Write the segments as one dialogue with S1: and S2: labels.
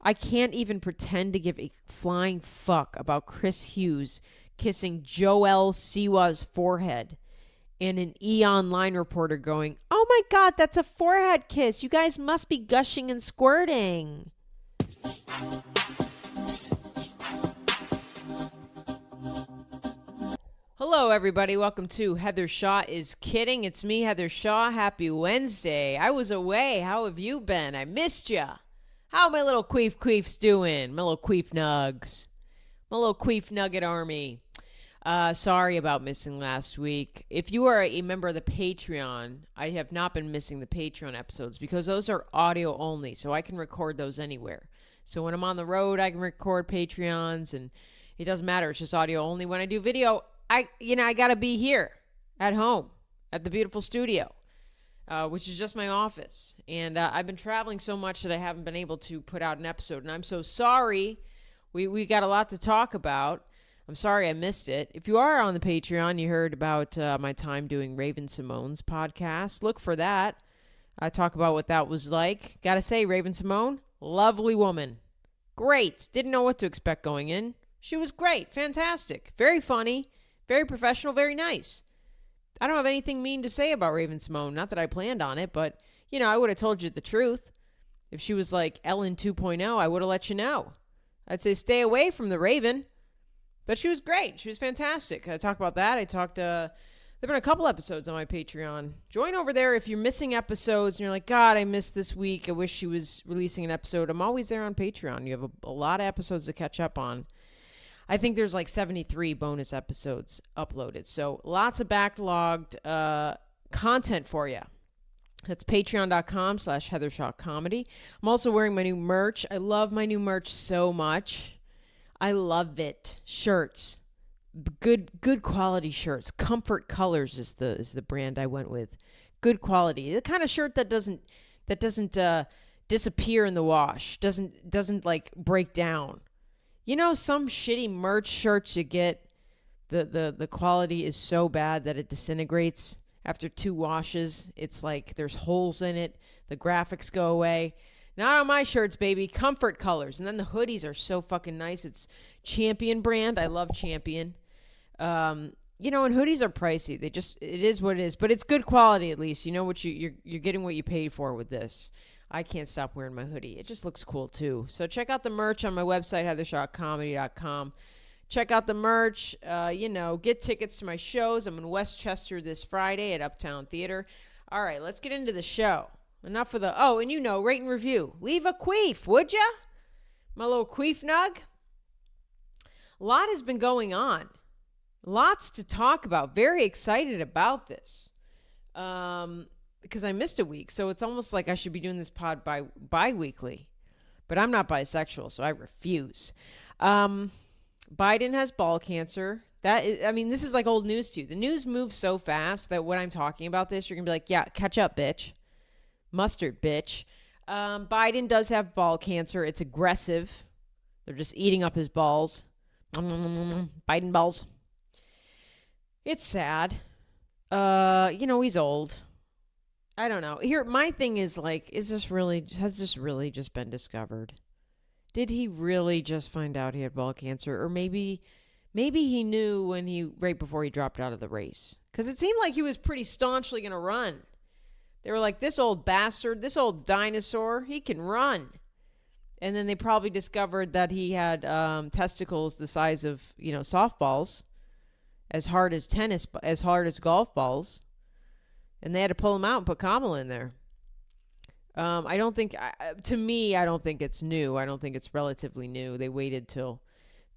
S1: I can't even pretend to give a flying fuck about Chris Hughes kissing Joel Siwa's forehead and an E! Online reporter going, "Oh my God, that's a forehead kiss. You guys must be gushing and squirting." Hello, everybody. Welcome to Heather Shaw is Kidding. It's me, Heather Shaw. Happy Wednesday. I was away. How have you been? I missed ya. How are my little queefs doing? My little queef nugs. My little queef nugget army. Sorry about missing last week. If you are a member of the Patreon, I have not been missing the Patreon episodes because those are audio only, so I can record those anywhere. So when I'm on the road, I can record Patreons, and it doesn't matter. It's just audio only. When I do video, I got to be here at home at the beautiful studio, which is just my office. And I've been traveling so much that I haven't been able to put out an episode. And I'm so sorry. We got a lot to talk about. I'm sorry I missed it. If you are on the Patreon, you heard about my time doing Raven Simone's podcast. Look for that. I talk about what that was like. Got to say, Raven Simone, lovely woman. Great. Didn't know what to expect going in. She was great. Fantastic. Very funny. Very professional, very nice. I don't have anything mean to say about Raven Simone. Not that I planned on it, but, I would have told you the truth. If she was like Ellen 2.0, I would have let you know. I'd say stay away from the Raven. But she was great. She was fantastic. I talked about that. There have been a couple episodes on my Patreon. Join over there if you're missing episodes and you're like, God, I missed this week. I wish she was releasing an episode. I'm always there on Patreon. You have a lot of episodes to catch up on. I think there's like 73 bonus episodes uploaded. So lots of backlogged content for you. That's patreon.com/HeatherShawComedy. I'm also wearing my new merch. I love my new merch so much. I love it. Shirts. Good quality shirts. Comfort Colors is the brand I went with. Good quality. The kind of shirt that doesn't disappear in the wash. Doesn't like break down. Some shitty merch shirts you get, the quality is so bad that it disintegrates after 2 washes. It's like there's holes in it. The graphics go away. Not on my shirts, baby. Comfort Colors. And then the hoodies are so fucking nice. It's Champion brand. I love Champion. And hoodies are pricey. It is what it is. But it's good quality at least. You're getting what you paid for with this. I can't stop wearing my hoodie. It just looks cool, too. So check out the merch on my website, HeatherShawComedy.com. Check out the merch. Get tickets to my shows. I'm in Westchester this Friday at Uptown Theater. All right, let's get into the show. Enough of rate and review. Leave a queef, would ya? My little queef nug. A lot has been going on. Lots to talk about. Very excited about this. Because I missed a week, so it's almost like I should be doing this pod bi-weekly. But I'm not bisexual, so I refuse. Biden has ball cancer. This is like old news to you. The news moves so fast that when I'm talking about this, you're going to be like, yeah, catch up, bitch. Mustard, bitch. Biden does have ball cancer. It's aggressive. They're just eating up his balls. Biden balls. It's sad. He's old. I don't know. Here, my thing is like, has this really just been discovered? Did he really just find out he had ball cancer? Or maybe he knew right before he dropped out of the race. Because it seemed like he was pretty staunchly going to run. They were like, this old bastard, this old dinosaur, he can run. And then they probably discovered that he had testicles the size of, softballs, as hard as golf balls. And they had to pull him out and put Kamala in there. I don't think it's new. I don't think it's relatively new. They waited till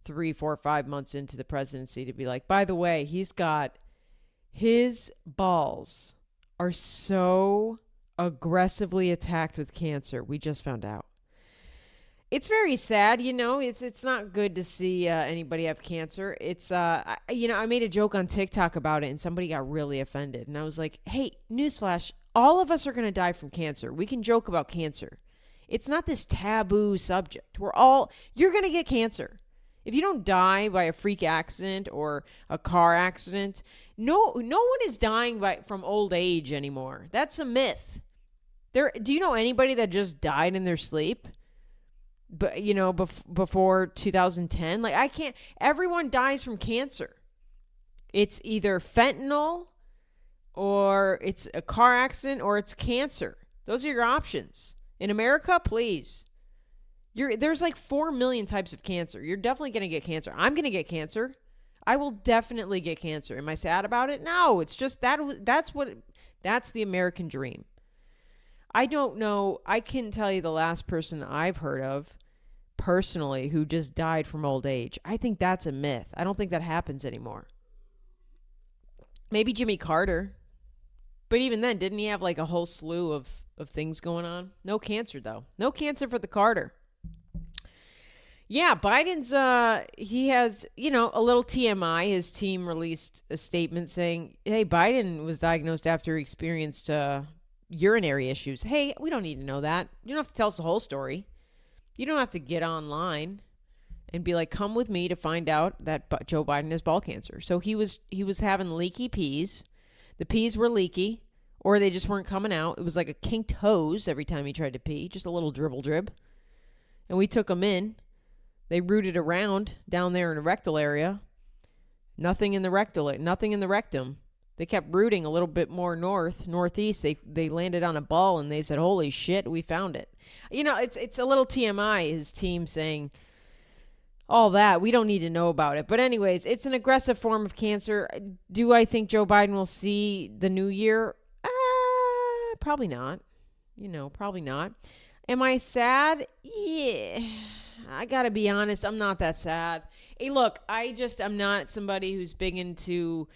S1: 3, 4, 5 months into the presidency to be like, by the way, his balls are so aggressively attacked with cancer. We just found out. It's very sad, it's not good to see anybody have cancer. It's, I made a joke on TikTok about it and somebody got really offended. And I was like, hey, newsflash, all of us are going to die from cancer. We can joke about cancer. It's not this taboo subject. You're going to get cancer. If you don't die by a freak accident or a car accident, no one is dying from old age anymore. That's a myth. Do you know anybody that just died in their sleep? before 2010. Like, I can't. Everyone dies from cancer. It's either fentanyl, or it's a car accident, or it's cancer. Those are your options. In America, please. There's like 4 million types of cancer. You're definitely going to get cancer. I'm going to get cancer. I will definitely get cancer. Am I sad about it? No, it's just that's the American dream. I don't know. I can't tell you the last person I've heard of personally who just died from old age. I think that's a myth. I don't think that happens anymore. Maybe Jimmy Carter. But even then, didn't he have like a whole slew of things going on? No cancer, though. No cancer for the Carter. Yeah, Biden's, he has, a little TMI. His team released a statement saying, hey, Biden was diagnosed after he experienced urinary issues. Hey, we don't need to know that. You don't have to tell us the whole story. You don't have to get online and be like, come with me to find out that Joe Biden has ball cancer. So he was having leaky pees. The pees were leaky, or they just weren't coming out. It was like a kinked hose every time he tried to pee, just a little dribble. And we took him in. They rooted around down there in the rectal area. Nothing in the rectum. They kept rooting a little bit more northeast. They landed on a ball and they said, holy shit, we found it. It's a little TMI, his team saying all that. We don't need to know about it. But anyways, it's an aggressive form of cancer. Do I think Joe Biden will see the new year? Probably not. Probably not. Am I sad? Yeah. I gotta be honest, I'm not that sad. Hey, look, I'm not somebody who's big into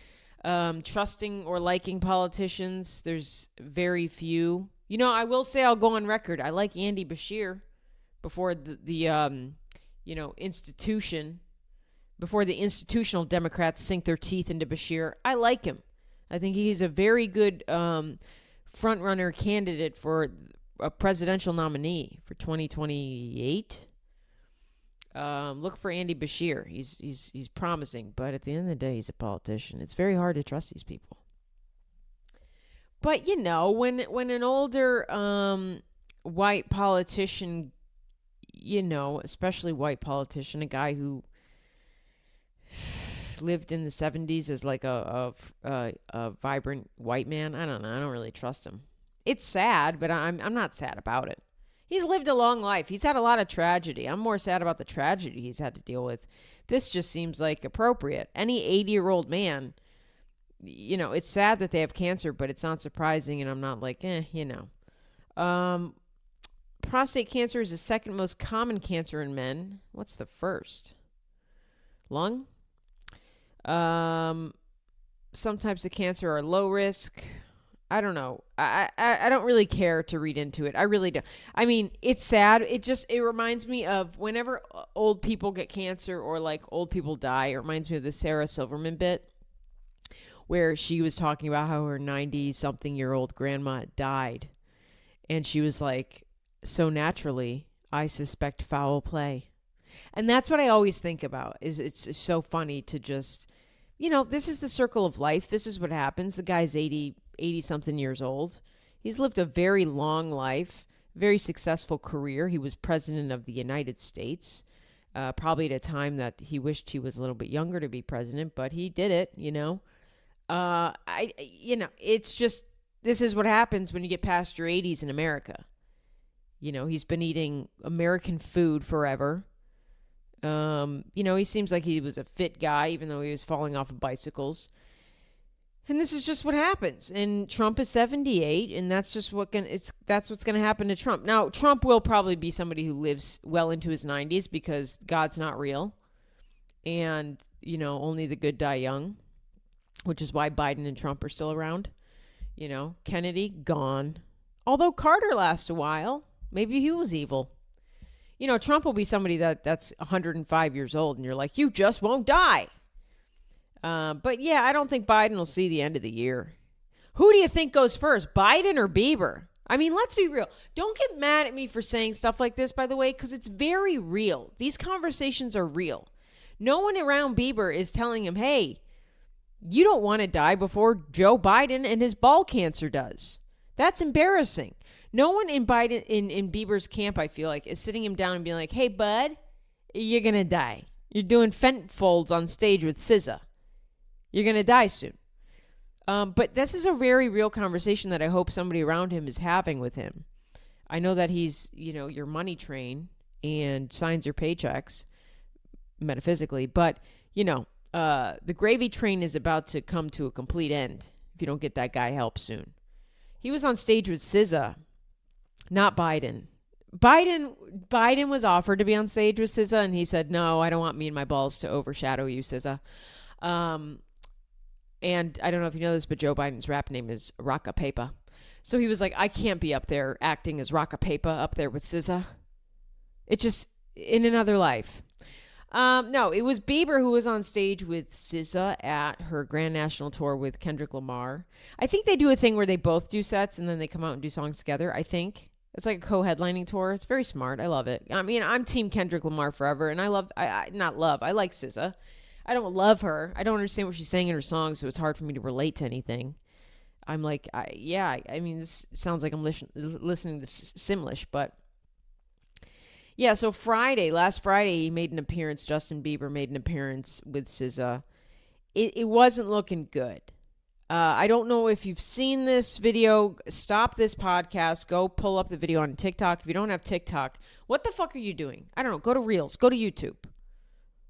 S1: trusting or liking politicians. There's very few. I will say, I'll go on record. I like Andy Bashir before the institutional Democrats sink their teeth into Bashir. I like him. I think he's a very good front-runner candidate for a presidential nominee for 2028. Look for Andy Bashir. He's promising, but at the end of the day, he's a politician. It's very hard to trust these people. But when an older white politician, especially white politician, a guy who lived in the 70s as like a vibrant white man, I don't know. I don't really trust him. It's sad, but I'm not sad about it. He's lived a long life. He's had a lot of tragedy. I'm more sad about the tragedy he's had to deal with. This just seems like appropriate. Any 80-year-old man, it's sad that they have cancer, but it's not surprising, and I'm not like, prostate cancer is the second most common cancer in men. What's the first? Lung? Some types of cancer are low risk. I don't know. I don't really care to read into it. I really don't. I mean, it's sad. It reminds me of whenever old people get cancer or like old people die, it reminds me of the Sarah Silverman bit where she was talking about how her 90-something-year-old grandma died. And she was like, so naturally, I suspect foul play. And that's what I always think about. It's so funny to just, this is the circle of life. This is what happens. The guy's 80-something years old. He's lived a very long life, very successful career. He was president of the United States, probably at a time that he wished he was a little bit younger to be president, but he did it, it's just, this is what happens when you get past your 80s in America. He's been eating American food forever. He seems like he was a fit guy, even though he was falling off of bicycles. And this is just what happens. And Trump is 78, and that's just that's what's going to happen to Trump. Now, Trump will probably be somebody who lives well into his 90s because God's not real. And, only the good die young, which is why Biden and Trump are still around. Kennedy, gone. Although Carter lasts a while. Maybe he was evil. Trump will be somebody that's 105 years old, and you're like, you just won't die. But yeah, I don't think Biden will see the end of the year. Who do you think goes first, Biden or Bieber? I mean, let's be real. Don't get mad at me for saying stuff like this, by the way, because it's very real. These conversations are real. No one around Bieber is telling him, hey, you don't want to die before Joe Biden and his ball cancer does. That's embarrassing. No one in Bieber's camp, I feel like, is sitting him down and being like, hey, bud, you're going to die. You're doing fent folds on stage with SZA. You're going to die soon. But this is a very real conversation that I hope somebody around him is having with him. I know that he's, your money train and signs your paychecks metaphysically, but, the gravy train is about to come to a complete end if you don't get that guy help soon. He was on stage with SZA, not Biden. Biden was offered to be on stage with SZA, and he said, no, I don't want me and my balls to overshadow you, SZA. And I don't know if you know this, but Joe Biden's rap name is Rocka Paper. So he was like, I can't be up there acting as Rocka Paper up there with SZA. It just, in another life. No, it was Bieber who was on stage with SZA at her Grand National Tour with Kendrick Lamar. I think they do a thing where they both do sets and then they come out and do songs together, I think. It's like a co-headlining tour. It's very smart. I love it. I mean, I'm team Kendrick Lamar forever, and I like SZA. I don't love her. I don't understand what she's saying in her songs, so it's hard for me to relate to anything. I'm like, I mean, this sounds like I'm listening to Simlish, but yeah, so last Friday, he made an appearance. Justin Bieber made an appearance with SZA. It wasn't looking good. I don't know if you've seen this video. Stop this podcast. Go pull up the video on TikTok. If you don't have TikTok, what the fuck are you doing? I don't know. Go to Reels. Go to YouTube.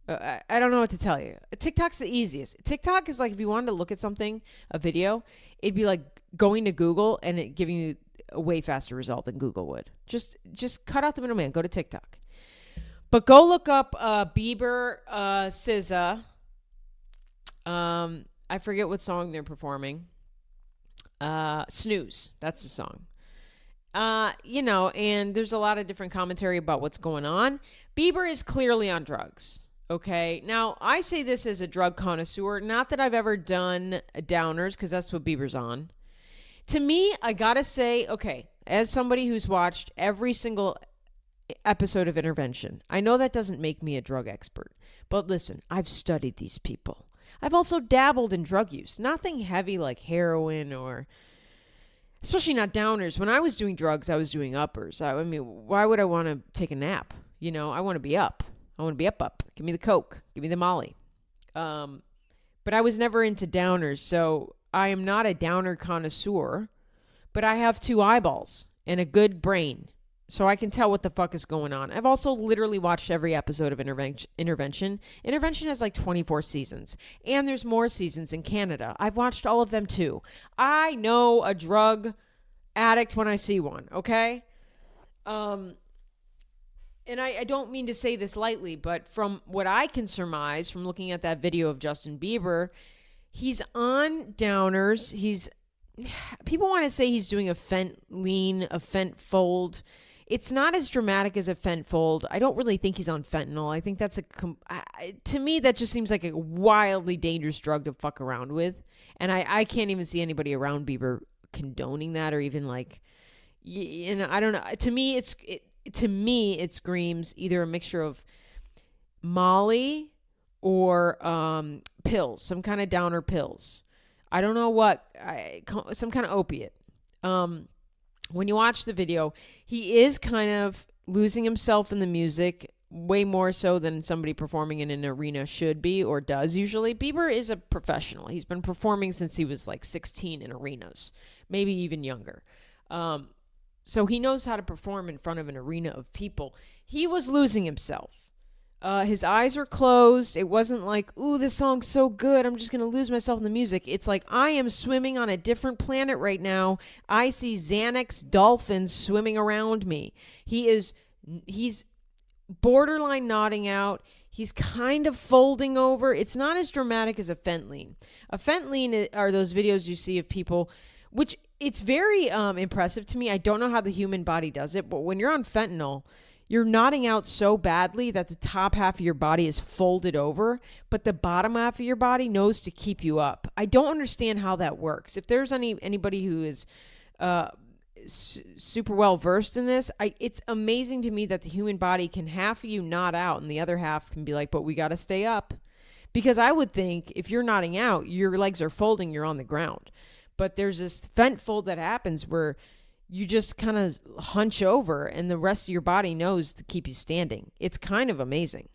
S1: I don't know what to tell you. TikTok's the easiest. TikTok is like if you wanted to look at something, a video, it'd be like going to Google and it giving you a way faster result than Google would. Just cut out the middleman. Go to TikTok. But go look up Bieber, SZA. I forget what song they're performing. Snooze. That's the song. And there's a lot of different commentary about what's going on. Bieber is clearly on drugs. Okay. Now, I say this as a drug connoisseur. Not that I've ever done downers, because that's what Bieber's on. To me, I gotta say, okay, as somebody who's watched every single episode of Intervention, I know that doesn't make me a drug expert. But listen, I've studied these people. I've also dabbled in drug use. Nothing heavy like heroin or... especially not downers. When I was doing drugs, I was doing uppers. I mean, why would I want to take a nap? I want to be up. I want to be up. Give me the Coke. Give me the Molly. But I was never into downers, so I am not a downer connoisseur, but I have 2 eyeballs and a good brain, so I can tell what the fuck is going on. I've also literally watched every episode of Intervention. Intervention has like 24 seasons, and there's more seasons in Canada. I've watched all of them too. I know a drug addict when I see one, okay? And I don't mean to say this lightly, but from what I can surmise from looking at that video of Justin Bieber, he's on downers. People want to say he's doing a fent lean, a fent fold. It's not as dramatic as a fent fold. I don't really think he's on fentanyl. I think that's to me, that just seems like a wildly dangerous drug to fuck around with. And I can't even see anybody around Bieber condoning that or even like, I don't know. To me, it screams either a mixture of Molly or pills, some kind of downer pills. I don't know what, some kind of opiate. When you watch the video, he is kind of losing himself in the music way more so than somebody performing in an arena should be or does usually. Bieber is a professional. He's been performing since he was like 16 in arenas, maybe even younger. So he knows how to perform in front of an arena of people. He was losing himself. His eyes were closed. It wasn't like, ooh, this song's so good, I'm just going to lose myself in the music. It's like, I am swimming on a different planet right now. I see Xanax dolphins swimming around me. He's borderline nodding out. He's kind of folding over. It's not as dramatic as a fent lean. A fent lean are those videos you see of people, which it's very impressive to me. I don't know how the human body does it, but when you're on fentanyl, you're nodding out so badly that the top half of your body is folded over, but the bottom half of your body knows to keep you up. I don't understand how that works. If there's anybody who is super well versed in this, it's amazing to me that the human body can half of you nod out and the other half can be like, but we got to stay up. Because I would think if you're nodding out, your legs are folding, you're on the ground. But there's this fent fold that happens where you just kind of hunch over and the rest of your body knows to keep you standing. It's kind of amazing.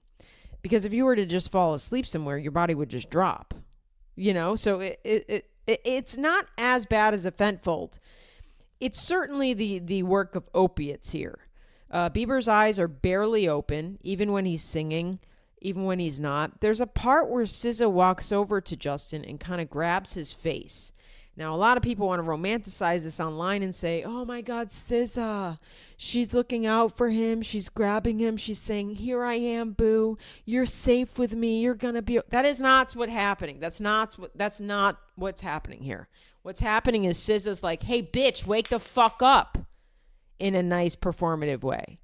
S1: Because if you were to just fall asleep somewhere, your body would just drop. So it's not as bad as a fent fold. It's certainly the work of opiates here. Bieber's eyes are barely open, even when he's singing, even when he's not. There's a part where SZA walks over to Justin and kind of grabs his face. Now, a lot of people want to romanticize this online and say, oh my God, SZA, she's looking out for him. She's grabbing him. She's saying, here I am, boo. You're safe with me. You're going to be. That is not what's happening. That's not what's happening here. What's happening is SZA's like, hey, bitch, wake the fuck up in a nice performative way.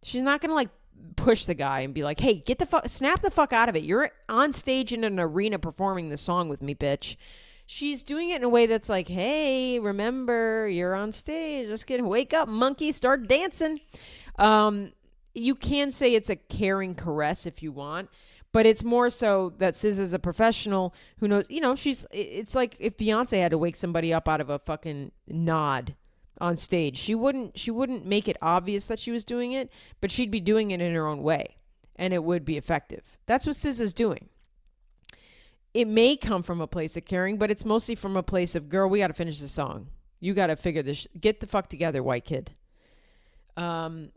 S1: She's not going to like push the guy and be like, hey, snap the fuck out of it. You're on stage in an arena performing the song with me, bitch. She's doing it in a way that's like, hey, remember, you're on stage. Just wake up, monkey, start dancing. You can say it's a caring caress if you want, but it's more so that SZA's a professional who knows, it's like if Beyonce had to wake somebody up out of a fucking nod on stage. She wouldn't make it obvious that she was doing it, but she'd be doing it in her own way, and it would be effective. That's what SZA's doing. It may come from a place of caring, but it's mostly from a place of, girl, we got to finish the song. You got to figure this. Get the fuck together, white kid. And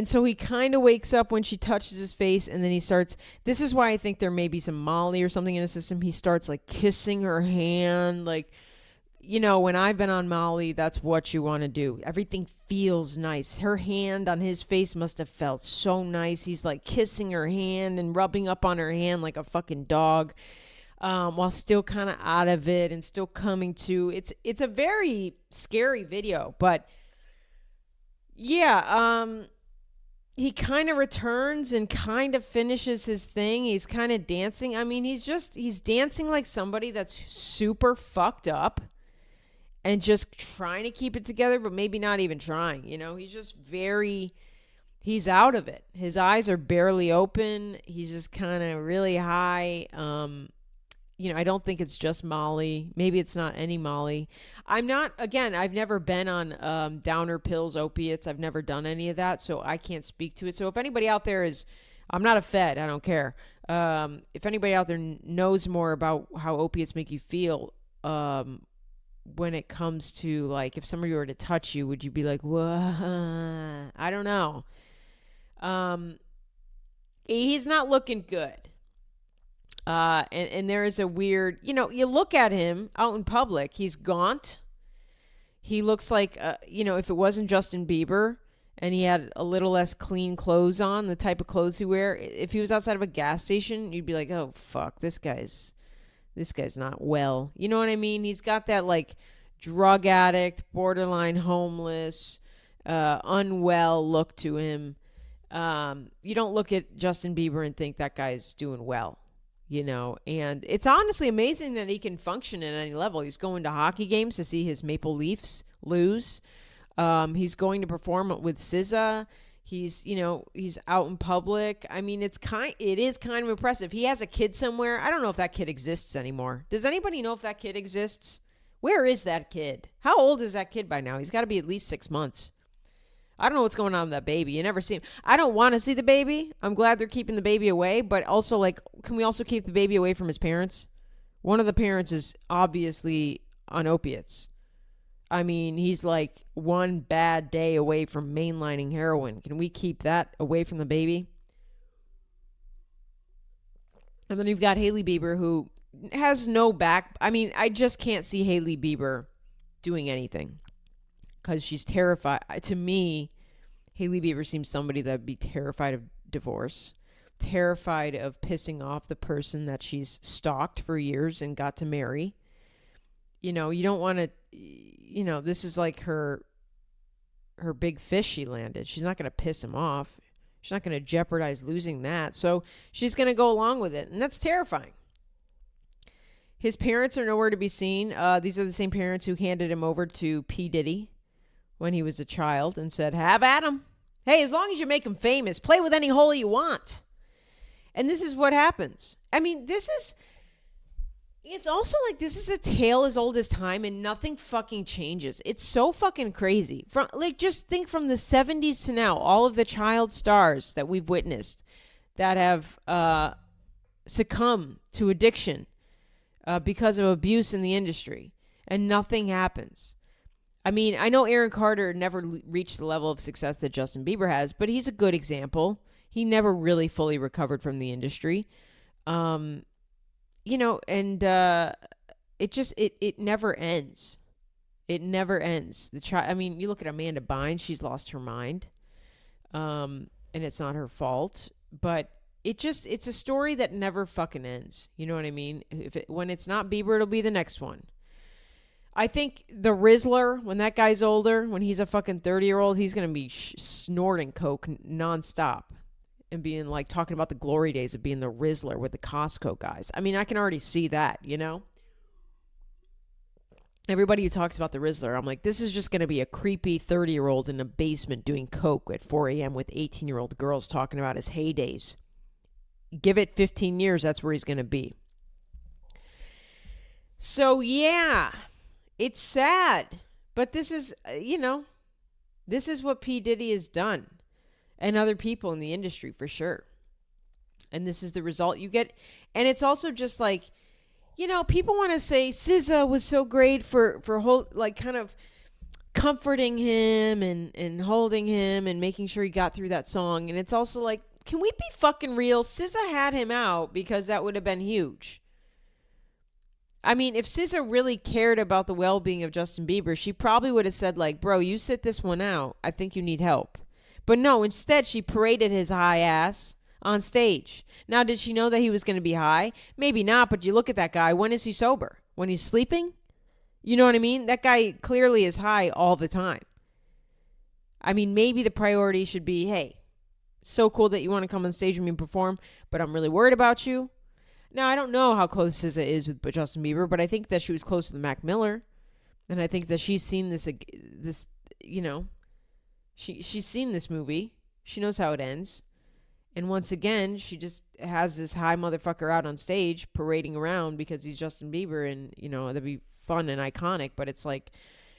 S1: so he kind of wakes up when she touches his face, and then he starts. This is why I think there may be some Molly or something in his system. He starts like kissing her hand, like, when I've been on Molly, that's what you want to do. Everything feels nice. Her hand on his face must have felt so nice. He's like kissing her hand and rubbing up on her hand like a fucking dog, while still kind of out of it and still coming to. It's a very scary video, but yeah, he kind of returns and kind of finishes his thing. He's kind of dancing. I mean, he's dancing like somebody that's super fucked up and just trying to keep it together, but maybe not even trying. He's just he's out of it. His eyes are barely open. He's just kind of really high. I don't think it's just Molly. Maybe it's not any Molly. I've never been on downer pills, opiates. I've never done any of that, so I can't speak to it. So if anybody out there I'm not a fed. I don't care. If anybody out there knows more about how opiates make you feel, when it comes to like if somebody were to touch you, would you be like, what? I don't know. He's not looking good. And there is a weird, you look at him out in public, he's gaunt. He looks like, if it wasn't Justin Bieber and he had a little less clean clothes on, the type of clothes he wear, if he was outside of a gas station, you'd be like, oh fuck, this guy's not well. You know what I mean? He's got that like drug addict, borderline homeless, unwell look to him. You don't look at Justin Bieber and think that guy's doing well, and it's honestly amazing that he can function at any level. He's going to hockey games to see his Maple Leafs lose. He's going to perform with SZA. He's out in public. I mean, it is kind of impressive. He has a kid somewhere. I don't know if that kid exists anymore. Does anybody know if that kid exists? Where is that kid? How old is that kid by now? He's got to be at least 6 months. I don't know what's going on with that baby. You never see him. I don't want to see the baby. I'm glad they're keeping the baby away, but also like, can we also keep the baby away from his parents? One of the parents is obviously on opiates. I mean, he's like one bad day away from mainlining heroin. Can we keep that away from the baby? And then you've got Hailey Bieber, who has no back. I mean, I just can't see Hailey Bieber doing anything because she's terrified. To me, Hailey Bieber seems somebody that would be terrified of divorce, terrified of pissing off the person that she's stalked for years and got to marry. You don't want to, this is like her big fish she landed. She's not going to piss him off. She's not going to jeopardize losing that. So she's going to go along with it. And that's terrifying. His parents are nowhere to be seen. These are the same parents who handed him over to P. Diddy when he was a child and said, have at him. Hey, as long as you make him famous, play with any hole you want. And this is what happens. I mean, this is... It's also like this is a tale as old as time and nothing fucking changes. It's so fucking crazy. From like just think from the 70s to now, all of the child stars that we've witnessed that have succumbed to addiction because of abuse in the industry and nothing happens. I mean, I know Aaron Carter never reached the level of success that Justin Bieber has, but he's a good example. He never really fully recovered from the industry. You know, and it never ends. It never ends. I mean, you look at Amanda Bynes, she's lost her mind. And it's not her fault, but it's a story that never fucking ends. You know what I mean? When it's not Bieber, it'll be the next one. I think the Rizzler, when that guy's older, when he's a fucking 30-year-old, he's going to be snorting coke nonstop. And being like talking about the glory days of being the Rizzler with the Costco guys. I mean, I can already see that, you know? Everybody who talks about the Rizzler, I'm like, this is just going to be a creepy 30-year-old in a basement doing coke at 4 a.m. with 18-year-old girls talking about his heydays. Give it 15 years, that's where he's going to be. So, yeah, it's sad. But this is, you know, this is what P. Diddy has done. And other people in the industry, for sure. And this is the result you get. And it's also just like, you know, people want to say SZA was so great for like kind of comforting him and holding him and making sure he got through that song. And it's also like, can we be fucking real? SZA had him out because that would have been huge. I mean, if SZA really cared about the well-being of Justin Bieber, she probably would have said like, bro, you sit this one out. I think you need help. But no, instead she paraded his high ass on stage. Now, did she know that he was going to be high? Maybe not, but you look at that guy. When is he sober? When he's sleeping? You know what I mean? That guy clearly is high all the time. I mean, maybe the priority should be, hey, so cool that you want to come on stage with me and perform, but I'm really worried about you. Now, I don't know how close SZA is with Justin Bieber, but I think that she was close to the Mac Miller. And I think that she's seen this, you know, She's seen this movie. She knows how it ends. And once again, she just has this high motherfucker out on stage parading around because he's Justin Bieber. And, you know, that'd be fun and iconic. But it's like,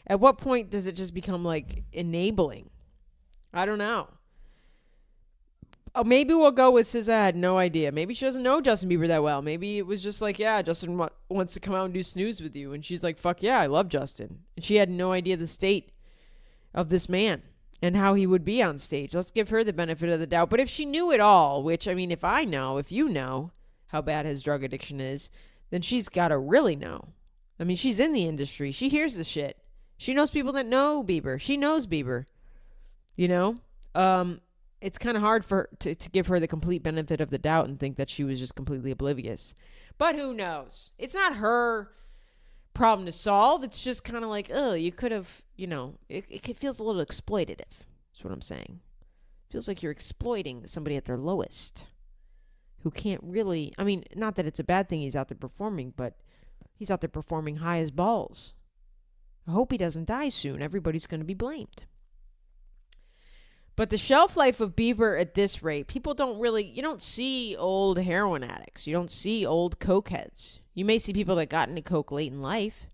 S1: at what point does it just become, like, enabling? I don't know. Oh, maybe we'll go with SZA. I had no idea. Maybe she doesn't know Justin Bieber that well. Maybe it was just like, yeah, Justin wants to come out and do snooze with you. And she's like, fuck yeah, I love Justin. And she had no idea the state of this man and how he would be on stage. Let's give her the benefit of the doubt. But if she knew it all, which, I mean, if you know how bad his drug addiction is, then she's got to really know. I mean, she's in the industry. She hears the shit. She knows people that know Bieber. She knows Bieber. You know? It's kind of hard for to give her the complete benefit of the doubt and think that she was just completely oblivious. But who knows? It's not her problem to solve. It's just kind of like, oh, you could have, you know, it feels a little exploitative. That's what I'm saying. It feels like you're exploiting somebody at their lowest who can't really, I mean, not that it's a bad thing he's out there performing, but he's out there performing high as balls. I hope he doesn't die soon. Everybody's going to be blamed. But the shelf life of Bieber at this rate, people don't really, you don't see old heroin addicts. You don't see old coke heads. You may see people that got into coke late in life,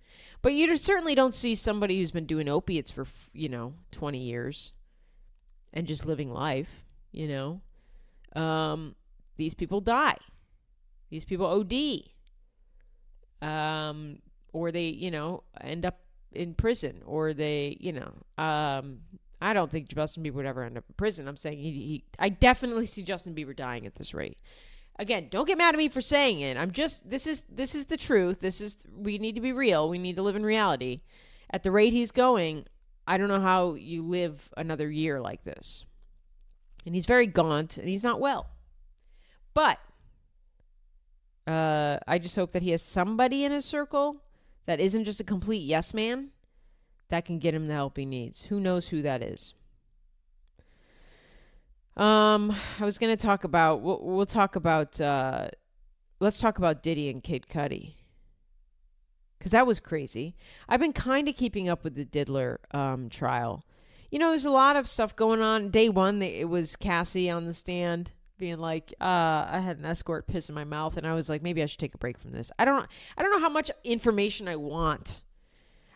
S1: but you certainly don't see somebody who's been doing opiates for, 20 years and just living life, you know. These people die. These people OD. Or they, end up in prison, or they, I don't think Justin Bieber would ever end up in prison. I'm saying I definitely see Justin Bieber dying at this rate. Again, don't get mad at me for saying it. This is the truth. We need to be real. We need to live in reality. At the rate he's going, I don't know how you live another year like this. And he's very gaunt and he's not well. But I just hope that he has somebody in his circle that isn't just a complete yes man that can get him the help he needs. Who knows who that is? I was going to talk about, we'll talk about, let's talk about Diddy and Kid Cudi. Because that was crazy. I've been kind of keeping up with the Diddler trial. There's a lot of stuff going on. Day one, it was Cassie on the stand. being like, I had an escort piss in my mouth, and I was like, maybe I should take a break from this. I don't know how much information I want.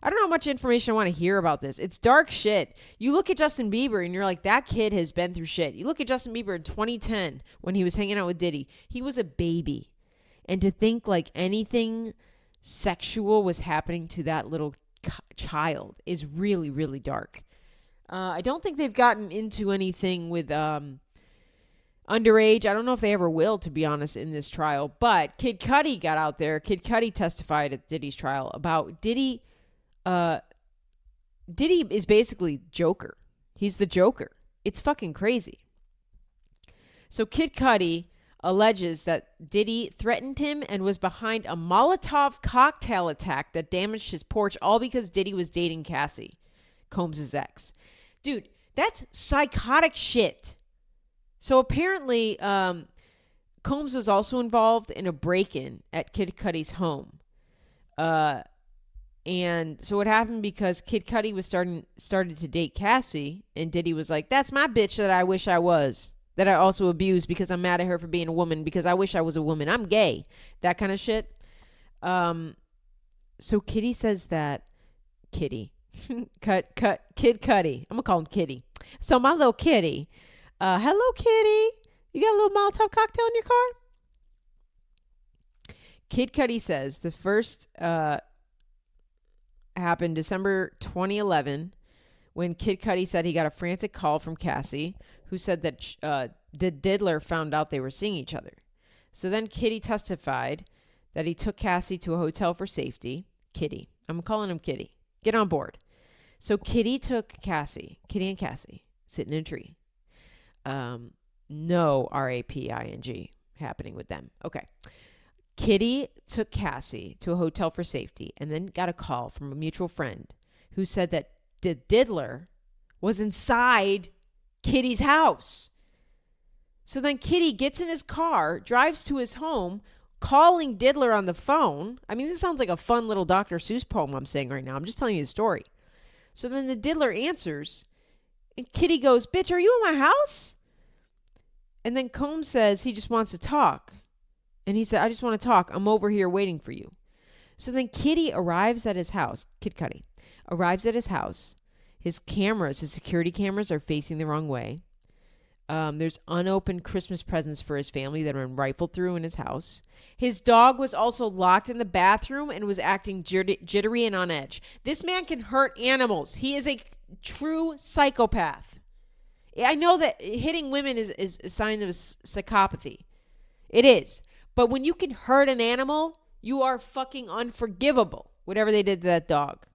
S1: I don't know how much information I want to hear about this. It's dark shit. You look at Justin Bieber and you're like, that kid has been through shit. You look at Justin Bieber in 2010 when he was hanging out with Diddy. He was a baby. And to think like anything sexual was happening to that little child is really, really dark. I don't think they've gotten into anything with underage. I don't know if they ever will, to be honest, in this trial. But Kid Cudi got out there. Kid Cudi testified at Diddy's trial about Diddy. Diddy is basically Joker. He's the Joker. It's fucking crazy. So Kid Cudi alleges that Diddy threatened him and was behind a Molotov cocktail attack that damaged his porch, all because Diddy was dating Cassie, Combs' ex. Dude, that's psychotic shit. So apparently, Combs was also involved in a break-in at Kid Cudi's home. And so what happened, because Kid Cudi was started to date Cassie, and Diddy was like, that's my bitch that I wish I was, that I also abused because I'm mad at her for being a woman because I wish I was a woman. I'm gay. That kind of shit. So Kitty says that Kitty Kid Cudi. I'm gonna call him Kitty. So my little kitty. Hello, Kitty. You got a little Molotov cocktail in your car? Kid Cudi says the first happened December 2011 when Kid Cudi said he got a frantic call from Cassie, who said that the diddler found out they were seeing each other. So then Kitty testified that he took Cassie to a hotel for safety. Kitty. I'm calling him Kitty. Get on board. So Kitty took Kitty and Cassie, sit in a tree. No R-A-P-I-N-G happening with them. Okay. Kitty took Cassie to a hotel for safety and then got a call from a mutual friend who said that the diddler was inside Kitty's house. So then Kitty gets in his car, drives to his home, calling diddler on the phone. I mean, this sounds like a fun little Dr. Seuss poem I'm saying right now. I'm just telling you the story. So then the diddler answers, and Kitty goes, bitch, are you in my house? And then Combs says he just wants to talk. And he said, I just want to talk. I'm over here waiting for you. So then Kitty arrives at his house. Kid Cudi arrives at his house. His security cameras are facing the wrong way. There's unopened Christmas presents for his family that have been rifled through in his house. His dog was also locked in the bathroom and was acting jittery and on edge. This man can hurt animals. He is a true psychopath. I know that hitting women is a sign of psychopathy. It is. But when you can hurt an animal, you are fucking unforgivable. Whatever they did to that dog.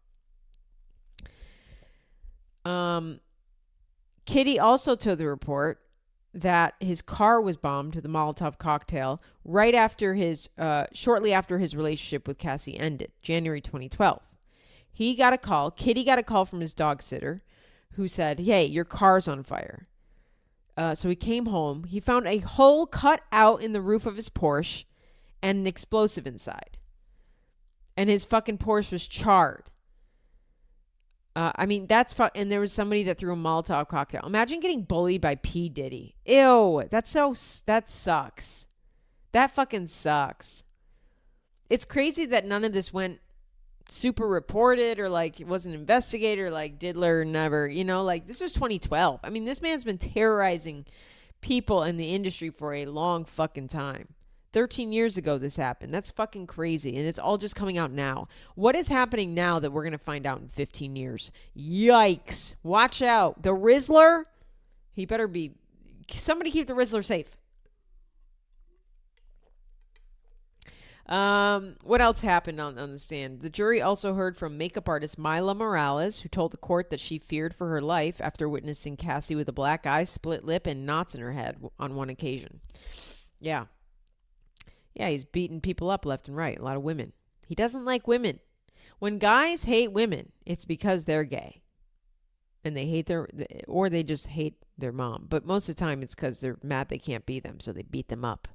S1: Kitty also told the report that his car was bombed with a Molotov cocktail shortly after his relationship with Cassie ended, January 2012. Kitty got a call from his dog sitter who said, hey, your car's on fire. So he came home. He found a hole cut out in the roof of his Porsche and an explosive inside. And his fucking Porsche was charred. And there was somebody that threw a Molotov cocktail. Imagine getting bullied by P. Diddy. Ew, that sucks. That fucking sucks. It's crazy that none of this went super reported or like it wasn't investigated or like diddler never, like this was 2012. I mean, this man's been terrorizing people in the industry for a long fucking time. 13 years ago this happened. That's fucking crazy. And it's all just coming out now. What is happening now that we're going to find out in 15 years? Yikes. Watch out. The Rizzler, he better be... Somebody keep the Rizzler safe. What else happened on the stand? The jury also heard from makeup artist Mila Morales, who told the court that she feared for her life after witnessing Cassie with a black eye, split lip, and knots in her head on one occasion. Yeah. Yeah, he's beating people up left and right. A lot of women. He doesn't like women. When guys hate women, it's because they're gay. And they hate or they just hate their mom. But most of the time it's because they're mad they can't be them, so they beat them up.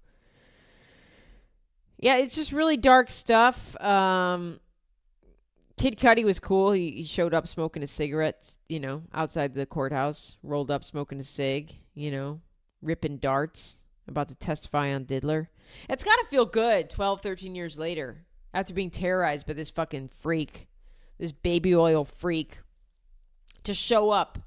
S1: Yeah, it's just really dark stuff. Kid Cudi was cool. He showed up smoking a cigarette, outside the courthouse. Rolled up smoking a cig, ripping darts. about to testify on Diddler. It's got to feel good 12, 13 years later after being terrorized by this fucking freak, this baby oil freak, to show up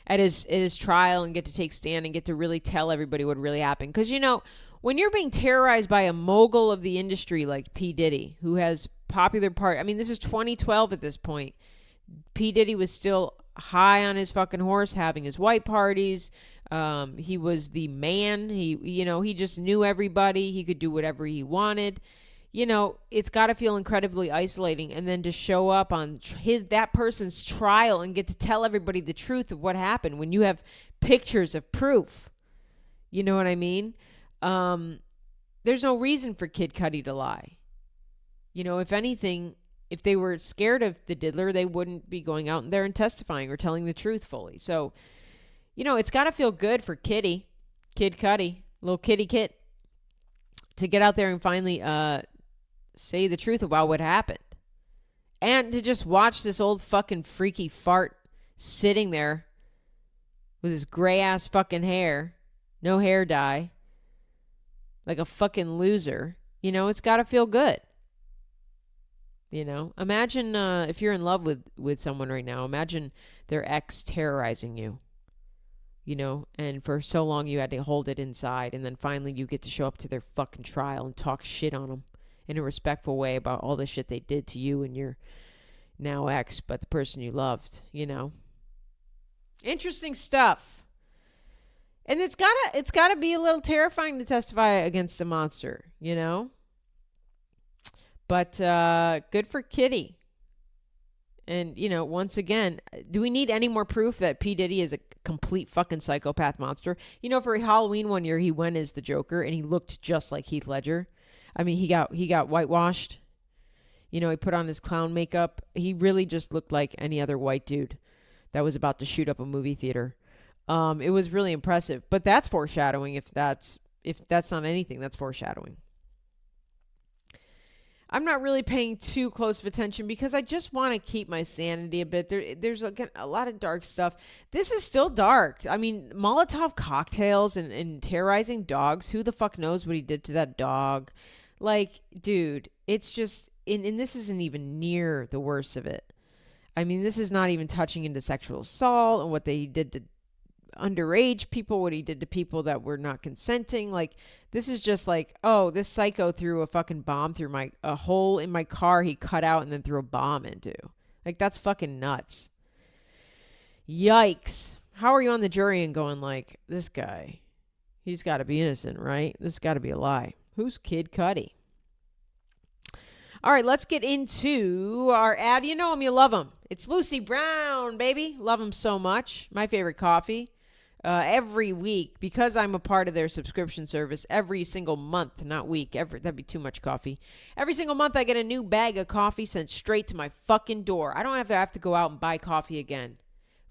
S1: at his trial and get to take stand and get to really tell everybody what really happened. Because, you know, when you're being terrorized by a mogul of the industry like P. Diddy, who has popular part, I mean, this is 2012 at this point. P. Diddy was still high on his fucking horse, having his white parties. He was the man. He just knew everybody. He could do whatever he wanted. You know, it's got to feel incredibly isolating. And then to show up on that person's trial and get to tell everybody the truth of what happened when you have pictures of proof. You know what I mean? There's no reason for Kid Cudi to lie. You know, if anything, if they were scared of the diddler, they wouldn't be going out there and testifying or telling the truth fully. So, you know, it's got to feel good for Kid Cudi, little kitty kit, to get out there and finally say the truth about what happened. And to just watch this old fucking freaky fart sitting there with his gray ass fucking hair, no hair dye, like a fucking loser. You know, it's got to feel good. You know, imagine if you're in love with someone right now, imagine their ex terrorizing you, you know, and for so long you had to hold it inside, and then finally you get to show up to their fucking trial and talk shit on them in a respectful way about all the shit they did to you and your now ex, but the person you loved, you know. Interesting stuff. And it's gotta be a little terrifying to testify against a monster, you know. But good for Kitty. And, you know, once again, do we need any more proof that P. Diddy is a complete fucking psychopath monster? You know, for Halloween one year, he went as the Joker, and he looked just like Heath Ledger. I mean, he got whitewashed. You know, he put on his clown makeup. He really just looked like any other white dude that was about to shoot up a movie theater. It was really impressive. But that's foreshadowing. If that's not anything, that's foreshadowing. I'm not really paying too close of attention because I just want to keep my sanity a bit. There's again a lot of dark stuff. This is still dark. I mean, Molotov cocktails and terrorizing dogs. Who the fuck knows what he did to that dog? Like, dude, it's just, and this isn't even near the worst of it. I mean, this is not even touching into sexual assault and what they did to underage people, what he did to people that were not consenting. Like, this is just like, oh, this psycho threw a fucking bomb through a hole in my car he cut out and then threw a bomb into. Like, that's fucking nuts. Yikes. How are you on the jury and going like, this guy, he's got to be innocent, right? This has got to be a lie. Who's Kid Cudi? All right, let's get into our ad. You know him, you love him. It's Lucy Brown, baby. Love him so much. My favorite coffee. Every week, because I'm a part of their subscription service, every single month, not week, that'd be too much coffee. Every single month I get a new bag of coffee sent straight to my fucking door. I don't have to go out and buy coffee again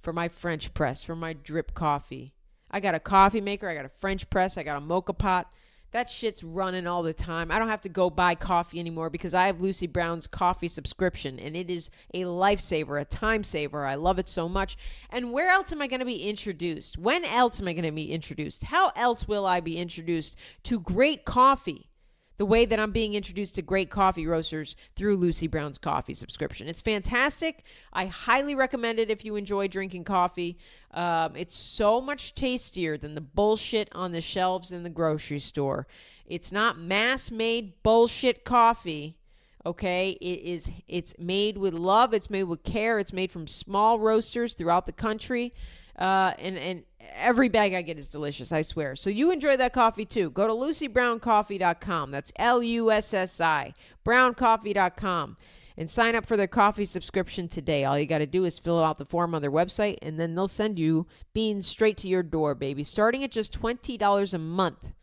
S1: for my French press, for my drip coffee. I got a coffee maker, I got a French press, I got a mocha pot. That shit's running all the time. I don't have to go buy coffee anymore because I have Lucy Brown's coffee subscription, and it is a lifesaver, a time saver. I love it so much. And where else am I going to be introduced? When else am I going to be introduced? How else will I be introduced to great coffee the way that I'm being introduced to great coffee roasters through Lucy Brown's coffee subscription? It's fantastic. I highly recommend it if you enjoy drinking coffee. It's so much tastier than the bullshit on the shelves in the grocery store. It's not mass-made bullshit coffee, okay? It's made with love. It's made with care. It's made from small roasters throughout the country. And every bag I get is delicious, I swear. So you enjoy that coffee too. Go to LucyBrownCoffee.com. That's LUSSI, browncoffee.com. And sign up for their coffee subscription today. All you got to do is fill out the form on their website, and then they'll send you beans straight to your door, baby, starting at just $20 a month.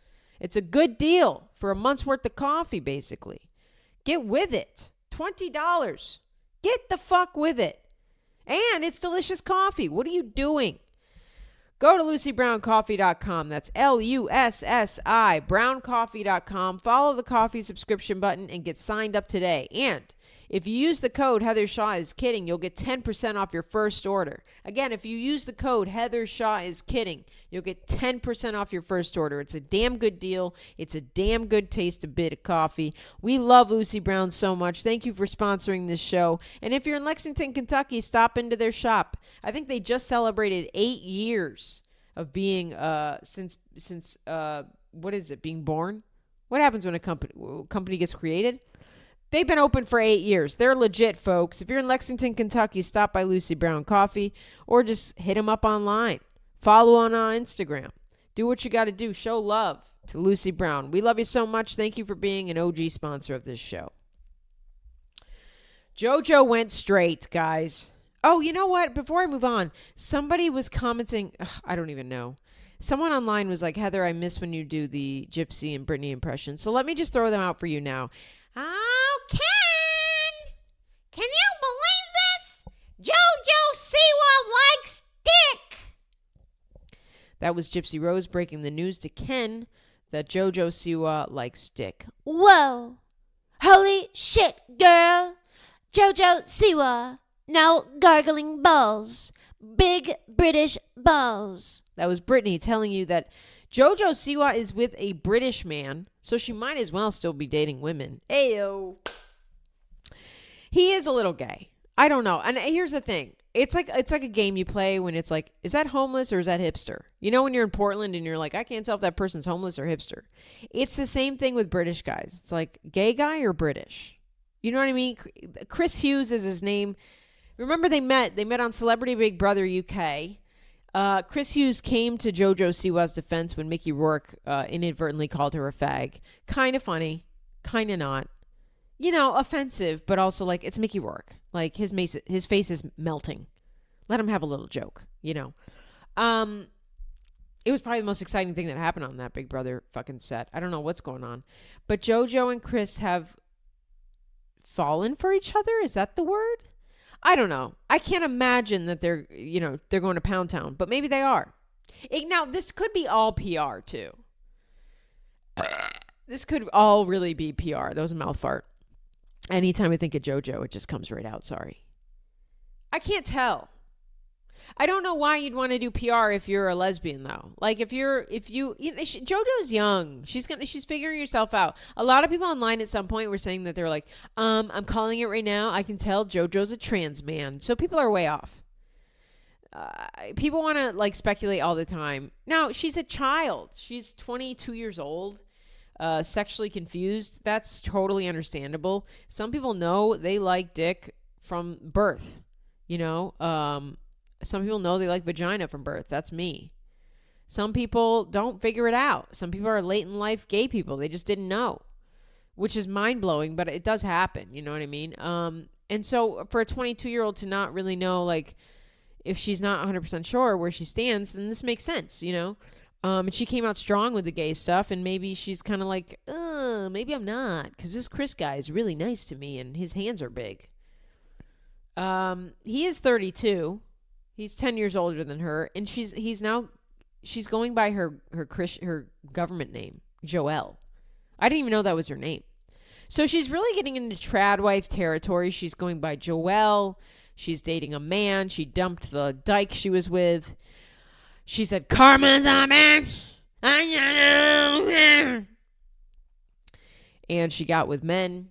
S1: It's a good deal for a month's worth of coffee, basically. Get with it. $20. Get the fuck with it. And it's delicious coffee. What are you doing? Go to LucyBrownCoffee.com. That's LUSSI, browncoffee.com. Follow the coffee subscription button and get signed up today. And If you use the code Heather Shaw is kidding, you'll get 10% off your first order. Again, if you use the code Heather Shaw is kidding, you'll get 10% off your first order. It's a damn good deal. It's a damn good taste of bit of coffee. We love Lucy Brown so much. Thank you for sponsoring this show. And if you're in Lexington, Kentucky, stop into their shop. I think they just celebrated 8 years of being since what is it, being born? What happens when a company gets created? They've been open for 8 years. They're legit, folks. If you're in Lexington, Kentucky, stop by Lucy Brown Coffee or just hit them up online. Follow on Instagram. Do what you got to do. Show love to Lucy Brown. We love you so much. Thank you for being an OG sponsor of this show. JoJo went straight, guys. Oh, you know what? Before I move on, somebody was commenting. I don't even know. Someone online was like, Heather, I miss when you do the Gypsy and Britney impression. So let me just throw them out for you now. Oh, can you believe this? JoJo Siwa likes dick. That was Gypsy Rose breaking the news to Ken that JoJo Siwa likes dick.
S2: Whoa. Holy shit, girl. JoJo Siwa. Now gargling balls. Big British balls.
S1: That was Britney telling you that JoJo Siwa is with a British man, so she might as well still be dating women. Ayo. He is a little gay. I don't know. And here's the thing. It's like a game you play when it's like, is that homeless or is that hipster? You know, when you're in Portland and you're like, I can't tell if that person's homeless or hipster. It's the same thing with British guys. It's like, gay guy or British? You know what I mean? Chris Hughes is his name. Remember they met on Celebrity Big Brother UK. Chris Hughes came to JoJo Siwa's defense when Mickey Rourke inadvertently called her a fag. Kind of funny, kind of not. You know, offensive, but also like it's Mickey Rourke. Like his face is melting. Let him have a little joke, you know. It was probably the most exciting thing that happened on that Big Brother fucking set. I don't know what's going on. But JoJo and Chris have fallen for each other. Is that the word? I don't know. I can't imagine that they're going to Pound Town, but maybe they are. Now, this could be all PR, too. This could all really be PR. That was a mouth fart. Anytime I think of JoJo, it just comes right out. Sorry. I can't tell. I don't know why you'd want to do PR if you're a lesbian, though. Like JoJo's young. She's figuring herself out. A lot of people online at some point were saying that they're like, I'm calling it right now. I can tell JoJo's a trans man. So people are way off. People want to like speculate all the time. Now, she's a child. She's 22 years old. Sexually confused. That's totally understandable. Some people know they like dick from birth. You know, some people know they like vagina from birth. That's me. Some people don't figure it out. Some people are late in life gay people. They just didn't know, which is mind-blowing, but it does happen. You know what I mean? And so for a 22-year-old to not really know, like, if she's not 100% sure where she stands, then this makes sense, you know? And she came out strong with the gay stuff, and maybe she's kind of like, maybe I'm not, because this Chris guy is really nice to me, and his hands are big. He is 32. He's 10 years older than her, and she's going by her government name, Joelle. I didn't even know that was her name. So she's really getting into trad wife territory. She's going by Joelle. She's dating a man. She dumped the dyke she was with. She said, "Karma's a bitch." And she got with men.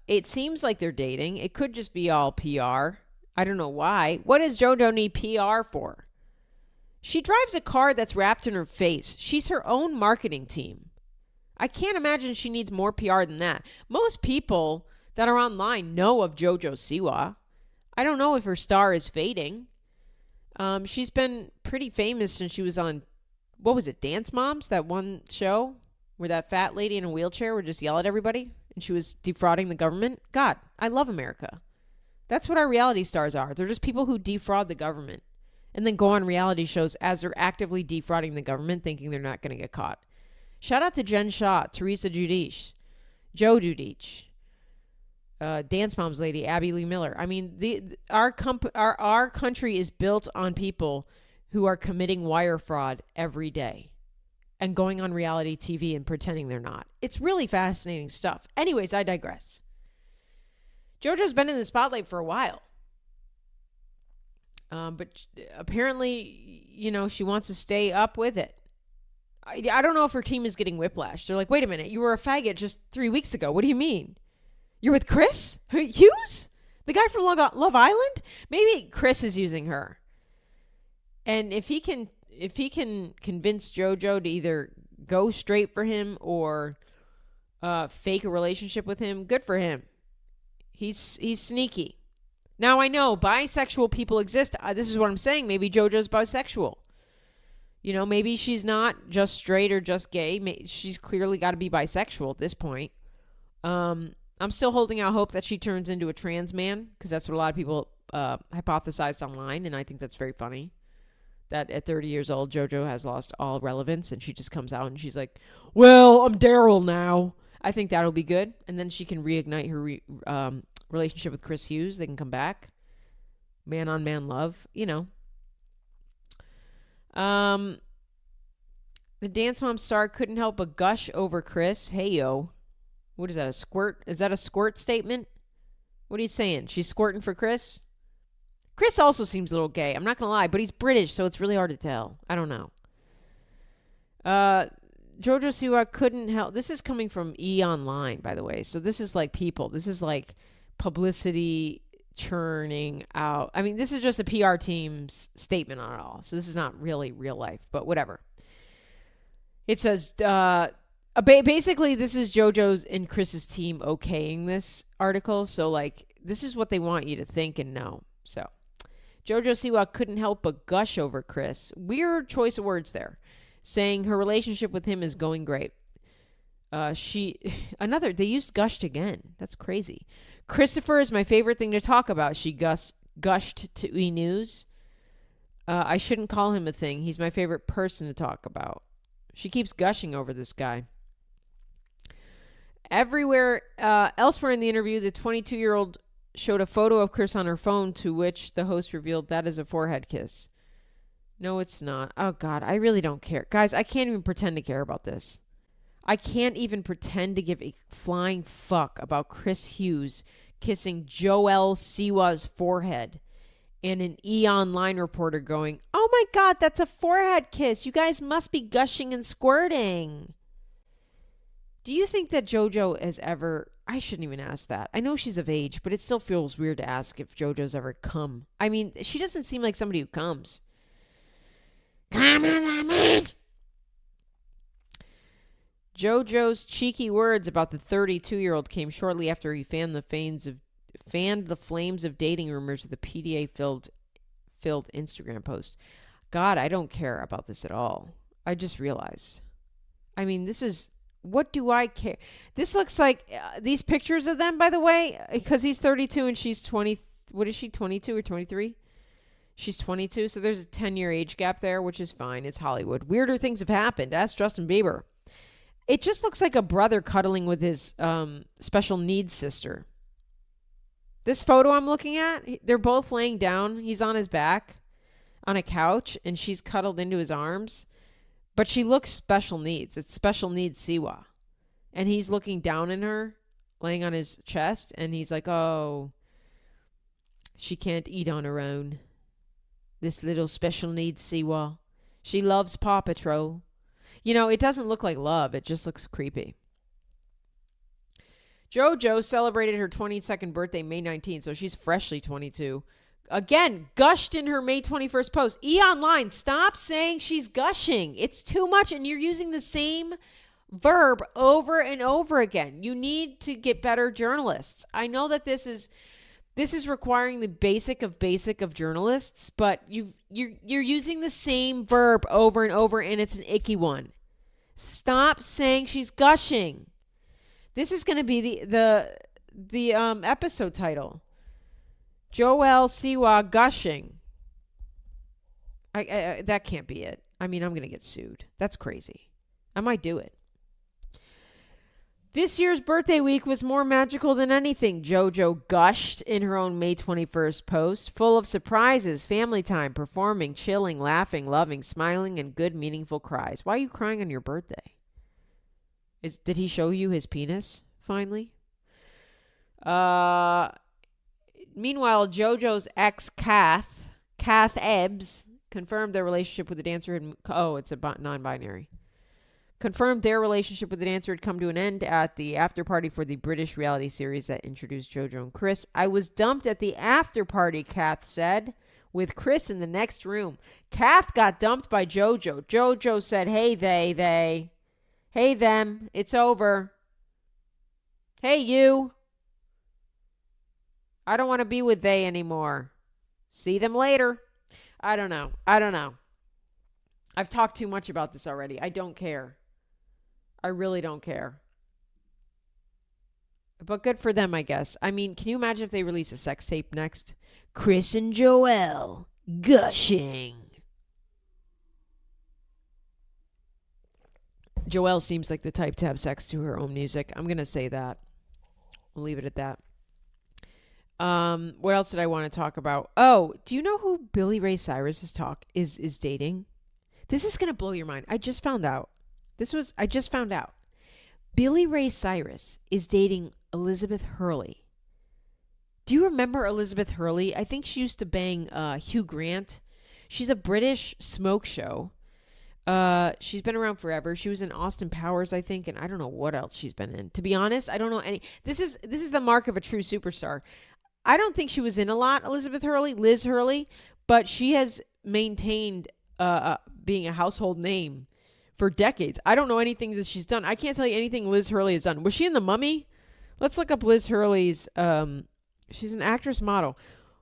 S1: It seems like they're dating. It could just be all PR. I don't know why. What does JoJo need PR for? She drives a car that's wrapped in her face. She's her own marketing team. I can't imagine she needs more PR than that. Most people that are online know of JoJo Siwa. I don't know if her star is fading. She's been pretty famous since she was on, what was it, Dance Moms? That one show where that fat lady in a wheelchair would just yell at everybody and she was defrauding the government. God, I love America. That's what our reality stars are. They're just people who defraud the government and then go on reality shows as they're actively defrauding the government, thinking they're not going to get caught. Shout out to Jen Shaw, Teresa Giudice, Joe Giudice, Dance Moms lady, Abby Lee Miller. I mean, our country is built on people who are committing wire fraud every day. and going on reality TV and pretending they're not. It's really fascinating stuff. Anyways, I digress. JoJo's been in the spotlight for a while. But apparently, she wants to stay up with it. I don't know if her team is getting whiplash. They're like, wait a minute, you were a faggot just 3 weeks ago. What do you mean? You're with Chris Hughes? The guy from Love Island? Maybe Chris is using her. And if he can convince JoJo to either go straight for him or fake a relationship with him, good for him. He's sneaky. Now I know bisexual people exist. This is what I'm saying. Maybe JoJo's bisexual. Maybe she's not just straight or just gay. She's clearly got to be bisexual at this point. I'm still holding out hope that she turns into a trans man, because that's what a lot of people hypothesized online, and I think that's very funny. That at 30 years old, JoJo has lost all relevance, and she just comes out and she's like, well, I'm Daryl now. I think that'll be good. And then she can reignite her relationship with Chris Hughes. They can come back. Man-on-man love, The Dance Mom star couldn't help but gush over Chris. Hey, yo. What is that, a squirt? Is that a squirt statement? What are you saying? She's squirting for Chris? Chris also seems a little gay. I'm not going to lie, but he's British, so it's really hard to tell. I don't know. JoJo Siwa couldn't help. This is coming from E! Online, by the way. So this is like people. This is like publicity churning out. I mean, this is just a PR team's statement on it all. So this is not really real life, but whatever. It says, basically, this is JoJo's and Chris's team okaying this article. So, like, this is what they want you to think and know. So, JoJo Siwa couldn't help but gush over Chris. Weird choice of words there. Saying her relationship with him is going great. They used gushed again. That's crazy. Christopher is my favorite thing to talk about. She gushed to E! News. I shouldn't call him a thing. He's my favorite person to talk about. She keeps gushing over this guy. Everywhere, elsewhere in the interview, the 22-year-old showed a photo of Chris on her phone, to which the host revealed that is a forehead kiss. No, it's not. Oh, God, I really don't care. Guys, I can't even pretend to care about this. I can't even pretend to give a flying fuck about Chris Hughes kissing Joel Siwa's forehead and an E! Online reporter going, oh my God, that's a forehead kiss. You guys must be gushing and squirting. Do you think that JoJo has ever... I shouldn't even ask that. I know she's of age, but it still feels weird to ask if JoJo's ever come. I mean, she doesn't seem like somebody who comes. Come on, man. JoJo's cheeky words about the 32-year-old came shortly after he fanned the flames of dating rumors with a PDA-filled Instagram post. God, I don't care about this at all. I just realized. I mean, this is... What do I care? This looks like... these pictures of them, by the way, because he's 32 and she's 20... What is she, 22 or 23? She's 22, so there's a 10-year age gap there, which is fine. It's Hollywood. Weirder things have happened. Ask Justin Bieber. It just looks like a brother cuddling with his special needs sister. This photo I'm looking at, they're both laying down. He's on his back on a couch, and she's cuddled into his arms. But she looks special needs. It's special needs Siwa. And he's looking down in her, laying on his chest, and he's like, oh, she can't eat on her own. This little special needs Siwa. She loves Paw Patrol. It doesn't look like love. It just looks creepy. JoJo celebrated her 22nd birthday May 19th, so she's freshly 22. Again, gushed in her May 21st post. E! Online, stop saying she's gushing. It's too much, and you're using the same verb over and over again. You need to get better journalists. I know that this is requiring the basic of journalists, but you're using the same verb over and over, and it's an icky one. Stop saying she's gushing. This is going to be the episode title. Joel Siwa gushing. I that can't be it. I mean, I'm going to get sued. That's crazy. I might do it. This year's birthday week was more magical than anything, JoJo gushed in her own May 21st post, full of surprises, family time, performing, chilling, laughing, loving, smiling, and good, meaningful cries. Why are you crying on your birthday? Did he show you his penis, finally? Meanwhile, JoJo's ex, Kath Ebbs, confirmed their relationship with the dancer it's a non-binary. Confirmed their relationship with the dancer had come to an end at the after party for the British reality series that introduced JoJo and Chris. I was dumped at the after party, Kath said, with Chris in the next room. Kath got dumped by JoJo. JoJo said, hey, they. Hey, them. It's over. Hey, you. I don't want to be with they anymore. See them later. I don't know. I've talked too much about this already. I don't care. I really don't care. But good for them, I guess. I mean, can you imagine if they release a sex tape next? Chris and Joelle gushing. Joelle seems like the type to have sex to her own music. I'm going to say that. We'll leave it at that. What else did I want to talk about? Oh, do you know who Billy Ray Cyrus is dating? This is going to blow your mind. I just found out. Billy Ray Cyrus is dating Elizabeth Hurley. Do you remember Elizabeth Hurley? I think she used to bang Hugh Grant. She's a British smoke show. She's been around forever. She was in Austin Powers, I think, and I don't know what else she's been in. To be honest, I don't know any. This is the mark of a true superstar. I don't think she was in a lot, Liz Hurley, but she has maintained being a household name for decades. I don't know anything that she's done. I can't tell you anything Liz Hurley has done. Was she in The Mummy? Let's look up Liz Hurley's. She's an actress model.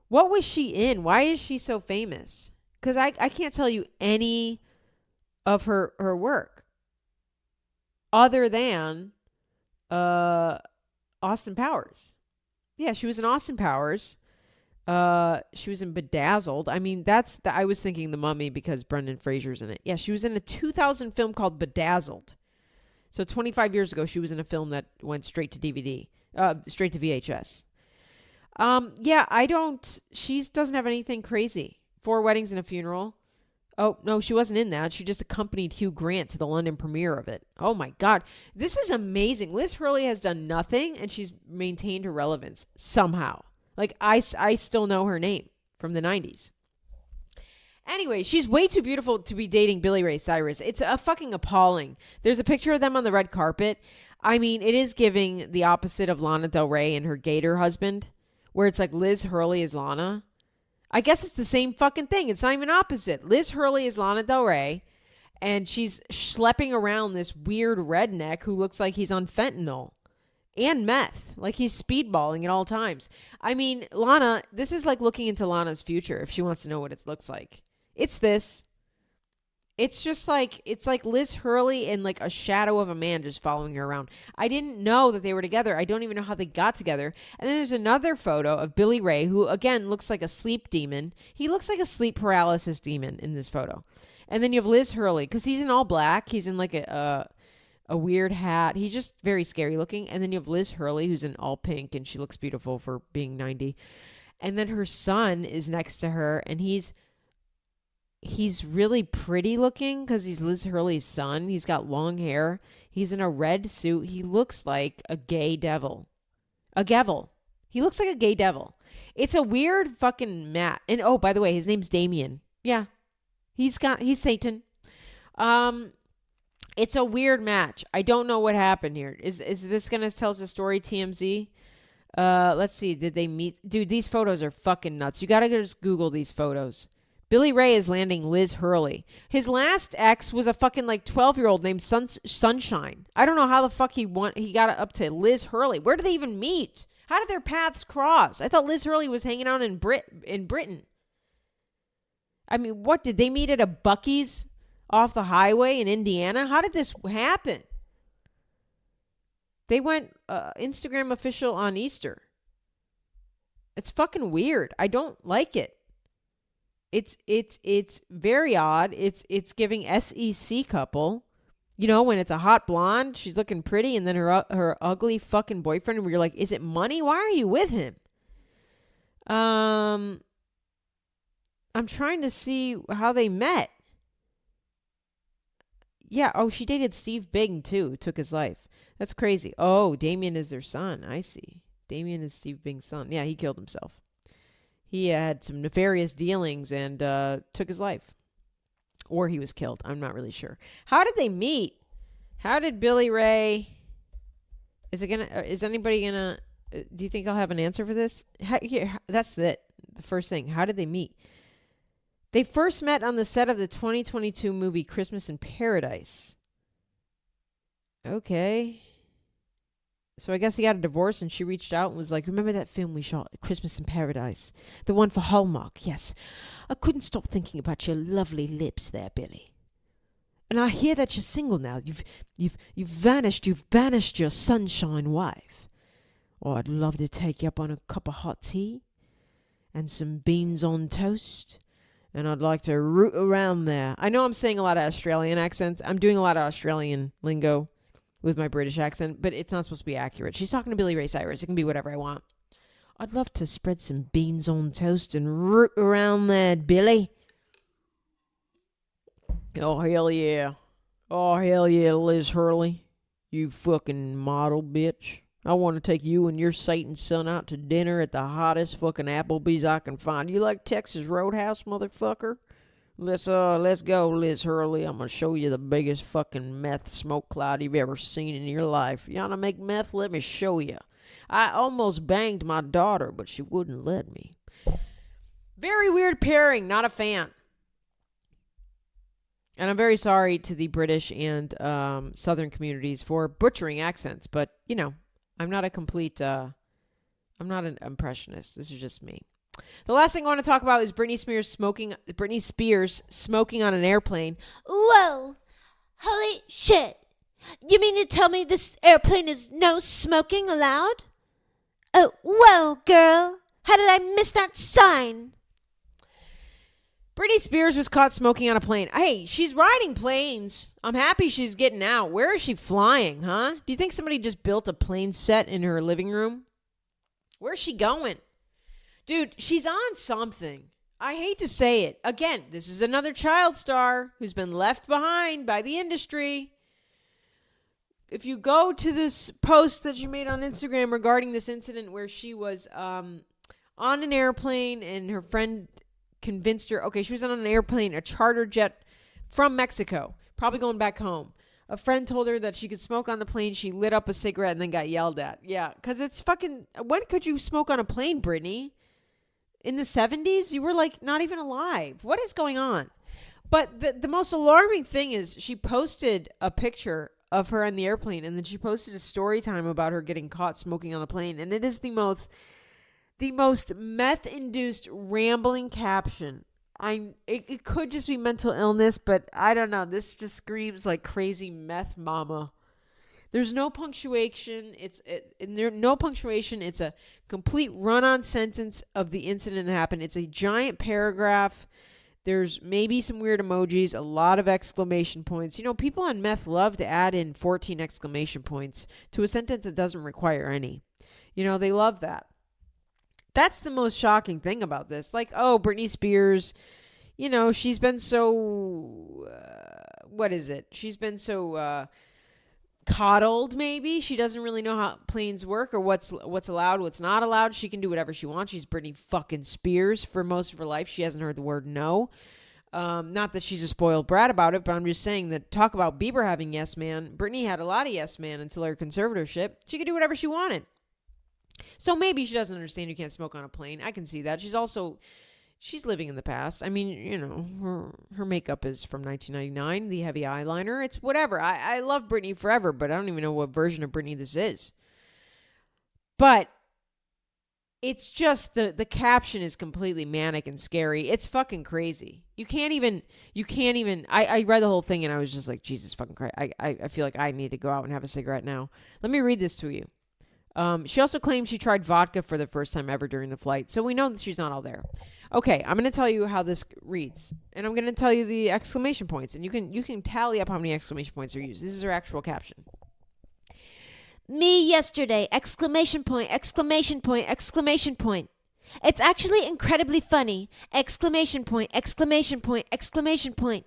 S1: What was she in? Why is she so famous? Because I can't tell you any of her work other than Austin Powers. Yeah, she was in Austin Powers. She was in Bedazzled. I mean, I was thinking The Mummy because Brendan Fraser's in it. Yeah, she was in a 2000 film called Bedazzled. So 25 years ago, she was in a film that went straight to DVD, straight to VHS. She doesn't have anything crazy. 4 Weddings and a Funeral. Oh, no, she wasn't in that. She just accompanied Hugh Grant to the London premiere of it. Oh, my God. This is amazing. Liz Hurley has done nothing, and she's maintained her relevance somehow. Like, I still know her name from the 90s. Anyway, she's way too beautiful to be dating Billy Ray Cyrus. It's fucking appalling. There's a picture of them on the red carpet. I mean, it is giving the opposite of Lana Del Rey and her Gator husband, where it's like Liz Hurley is Lana. I guess it's the same fucking thing. It's not even opposite. Liz Hurley is Lana Del Rey, and she's schlepping around this weird redneck who looks like he's on fentanyl and meth. Like he's speedballing at all times. I mean, Lana, this is like looking into Lana's future if she wants to know what it looks like. It's this. It's just like, it's like Liz Hurley and like a shadow of a man just following her around. I didn't know that they were together. I don't even know how they got together. And then there's another photo of Billy Ray, who again looks like a sleep demon. He looks like a sleep paralysis demon in this photo. And then you have Liz Hurley, because he's in all black. He's in like a weird hat. He's just very scary looking. And then you have Liz Hurley, who's in all pink, and she looks beautiful for being 90. And then her son is next to her, and he's really pretty looking because he's Liz Hurley's son. He's got long hair. He's in a red suit. He looks like a gay devil. A devil. He looks like a gay devil. It's a weird fucking mat. And oh, by the way, his name's Damien. Yeah. He's Satan. It's a weird match. I don't know what happened here. Is this going to tell us a story, TMZ? Let's see. Did they meet? Dude, these photos are fucking nuts. You got to just Google these photos. Billy Ray is landing Liz Hurley. His last ex was a fucking like 12-year-old named Sunshine. I don't know how the fuck he got up to Liz Hurley. Where did they even meet? How did their paths cross? I thought Liz Hurley was hanging out in Britain. I mean, what, did they meet at a Buc-ee's off the highway in Indiana? How did this happen? They went Instagram official on Easter. It's fucking weird. I don't like it. It's very odd. It's giving SEC couple. You know, when it's a hot blonde, she's looking pretty, and then her ugly fucking boyfriend, where you're like, is it money? Why are you with him? I'm trying to see how they met. Yeah, oh, she dated Steve Bing, too, took his life. That's crazy. Oh, Damien is their son. I see. Damien is Steve Bing's son. Yeah, he killed himself. He had some nefarious dealings and took his life. Or he was killed. I'm not really sure. How did they meet? How did Billy Ray... Is anybody gonna... Do you think I'll have an answer for this? That's it. The first thing. How did they meet? They first met on the set of the 2022 movie Christmas in Paradise. Okay. So I guess he got a divorce and she reached out and was like, remember that film we shot, Christmas in Paradise? The one for Hallmark, yes. I couldn't stop thinking about your lovely lips there, Billy. And I hear that you're single now. You've vanished. You've banished your sunshine wife. Oh, I'd love to take you up on a cup of hot tea and some beans on toast. And I'd like to root around there. I know I'm saying a lot of Australian accents. I'm doing a lot of Australian lingo with my British accent, but it's not supposed to be accurate. She's talking to Billy Ray Cyrus. It can be whatever I want. I'd love to spread some beans on toast and root around there, Billy. Oh, hell yeah. Oh, hell yeah, Liz Hurley. You fucking model bitch. I want to take you and your Satan son out to dinner at the hottest fucking Applebee's I can find. You like Texas Roadhouse, motherfucker? Let's go, Liz Hurley. I'm gonna show you the biggest fucking meth smoke cloud you've ever seen in your life. You wanna make meth? Let me show you. I almost banged my daughter, but she wouldn't let me. Very weird pairing. Not a fan. And I'm very sorry to the British and Southern communities for butchering accents, but you know, I'm not a complete. I'm not an impressionist. This is just me. The last thing I want to talk about is Britney Spears smoking on an airplane.
S2: Whoa! Holy shit! You mean to tell me this airplane is no smoking allowed? Oh, whoa, girl! How did I miss that sign?
S1: Britney Spears was caught smoking on a plane. Hey, she's riding planes. I'm happy she's getting out. Where is she flying, huh? Do you think somebody just built a plane set in her living room? Where's she going? Dude, she's on something. I hate to say it. Again, this is another child star who's been left behind by the industry. If you go to this post that you made on Instagram regarding this incident where she was on an airplane and her friend convinced her, okay, she was on an airplane, a charter jet from Mexico, probably going back home. A friend told her that she could smoke on the plane. She lit up a cigarette and then got yelled at. Yeah, because it's fucking, when could you smoke on a plane, Britney? In the 70s? You were like not even alive. What is going on? But the most alarming thing is she posted a picture of her on the airplane and then she posted a story time about her getting caught smoking on the plane. And it is the most meth-induced rambling caption. It could just be mental illness, but I don't know. This just screams like crazy meth mama. There's no punctuation. It's a complete run-on sentence of the incident that happened. It's a giant paragraph. There's maybe some weird emojis, a lot of exclamation points. You know, people on meth love to add in 14 exclamation points to a sentence that doesn't require any. You know, they love that. That's the most shocking thing about this. Like, oh, Britney Spears, you know, she's been so, what is it? She's been so coddled, maybe. She doesn't really know how planes work or what's allowed, what's not allowed. She can do whatever she wants. She's Britney fucking Spears. For most of her life, she hasn't heard the word no. Not that she's a spoiled brat about it, but I'm just saying that talk about Bieber having yes man. Britney had a lot of yes man until her conservatorship. She could do whatever she wanted. So maybe she doesn't understand you can't smoke on a plane. I can see that. She's living in the past. I mean, you know, her makeup is from 1999, the heavy eyeliner. It's whatever. I love Britney forever, but I don't even know what version of Britney this is. But it's just the caption is completely manic and scary. It's fucking crazy. You can't even, I read the whole thing and I was just like, Jesus fucking Christ. I feel like I need to go out and have a cigarette now. Let me read this to you. She also claims she tried vodka for the first time ever during the flight. So we know that she's not all there. Okay, I'm going to tell you how this reads. And I'm going to tell you the exclamation points. And you can tally up how many exclamation points are used. This is her actual caption.
S2: Me yesterday, exclamation point, exclamation point, exclamation point. It's actually incredibly funny, exclamation point, exclamation point, exclamation point.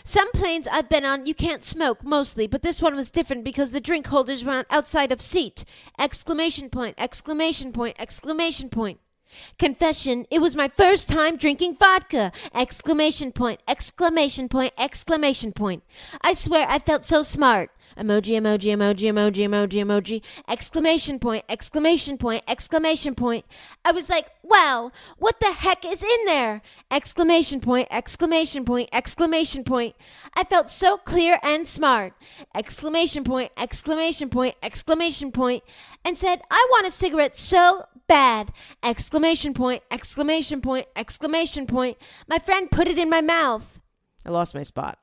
S2: Some planes I've been on, you can't smoke, mostly, but this one was different because the drink holders were outside of seat. Exclamation point, exclamation point, exclamation point. Confession, it was my first time drinking vodka! Exclamation point, exclamation point, exclamation point. I swear I felt so smart. Emoji, emoji, emoji, emoji, emoji, emoji. Exclamation point, exclamation point, exclamation point. I was like, wow, what the heck is in there? Exclamation point, exclamation point, exclamation point. I felt so clear and smart. Exclamation point, exclamation point, exclamation point. And said, I want a cigarette so bad! Exclamation point, exclamation point, exclamation point. My friend put it in my mouth.
S1: I lost my spot.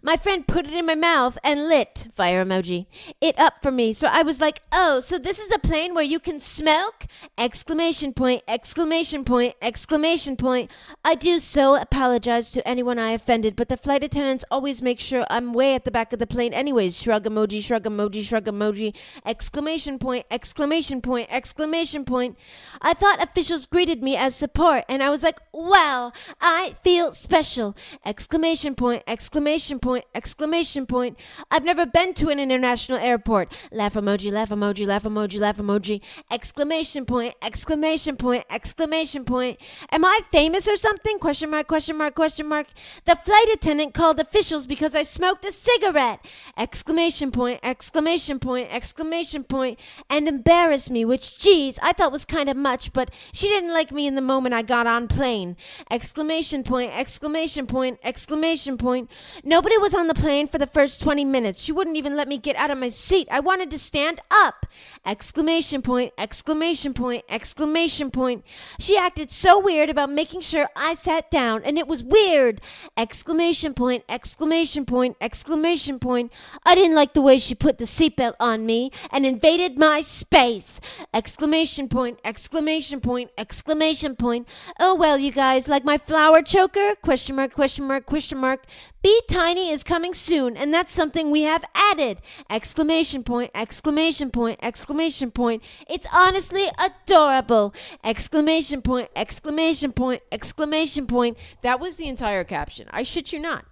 S2: My friend put it in my mouth and lit, fire emoji, it up for me. So I was like, oh, so this is a plane where you can smoke? Exclamation point, exclamation point, exclamation point. I do so apologize to anyone I offended, but the flight attendants always make sure I'm way at the back of the plane anyways. Shrug emoji, shrug emoji, shrug emoji. Exclamation point, exclamation point, exclamation point. I thought officials greeted me as support, and I was like, wow, I feel special. Exclamation point, exclamation point, exclamation point. I've never been to an international airport. Laugh emoji, laugh emoji, laugh emoji, laugh emoji. Exclamation point, exclamation point, exclamation point. Am I famous or something? Question mark, question mark, question mark. The flight attendant called officials because I smoked a cigarette. Exclamation point, exclamation point, exclamation point. And embarrassed me, which, geez, I thought was kind of much, but she didn't like me in the moment I got on plane. Exclamation point, exclamation point, exclamation point. Nobody was on the plane for the first 20 minutes. She wouldn't even let me get out of my seat. I wanted to stand up. Exclamation point, exclamation point, exclamation point. She acted so weird about making sure I sat down, and it was weird. Exclamation point, exclamation point, exclamation point. I didn't like the way she put the seatbelt on me and invaded my space. Exclamation point, exclamation point, exclamation point. Oh, well, you guys, like my flower choker? Question mark, question mark, question mark. Be Tiny is coming soon, and that's something we have added. Exclamation point, exclamation point, exclamation point. It's honestly adorable. Exclamation point, exclamation point, exclamation point.
S1: That was the entire caption. I shit you not.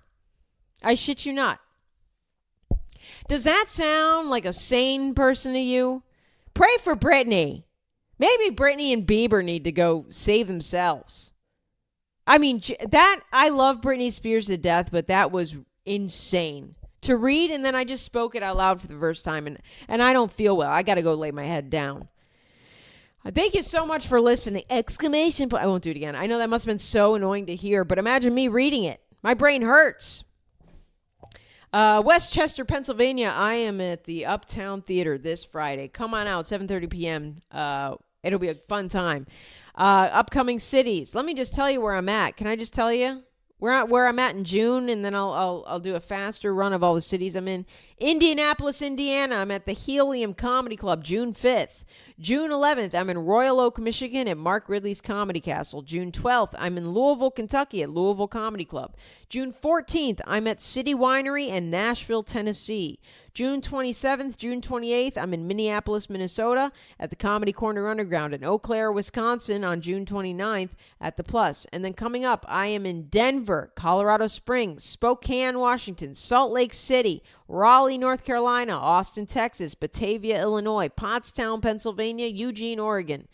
S1: I shit you not. Does that sound like a sane person to you? Pray for Britney. Maybe Britney and Bieber need to go save themselves. I mean, I love Britney Spears to death, but that was insane to read. And then I just spoke it out loud for the first time, and I don't feel well. I got to go lay my head down. Thank you so much for listening. Exclamation point. I won't do it again. I know that must have been so annoying to hear, but imagine me reading it. My brain hurts. Westchester, Pennsylvania. I am at the Uptown Theater this Friday. Come on out, 7:30 p.m. It'll be a fun time. Upcoming cities. Let me just tell you where I'm at. Can I just tell you where I'm at in June, and then I'll do a faster run of all the cities I'm in. Indianapolis, Indiana. I'm at the Helium Comedy Club, June 5th. June 11th, I'm in Royal Oak, Michigan at Mark Ridley's Comedy Castle. June 12th, I'm in Louisville, Kentucky at Louisville Comedy Club. June 14th, I'm at City Winery in Nashville, Tennessee. June 27th, June 28th, I'm in Minneapolis, Minnesota at the Comedy Corner Underground. In Eau Claire, Wisconsin on June 29th at the Plus. And then coming up, I am in Denver, Colorado Springs, Spokane, Washington, Salt Lake City, Raleigh, North Carolina, Austin, Texas, Batavia, Illinois, Pottstown, Pennsylvania, Eugene, Oregon,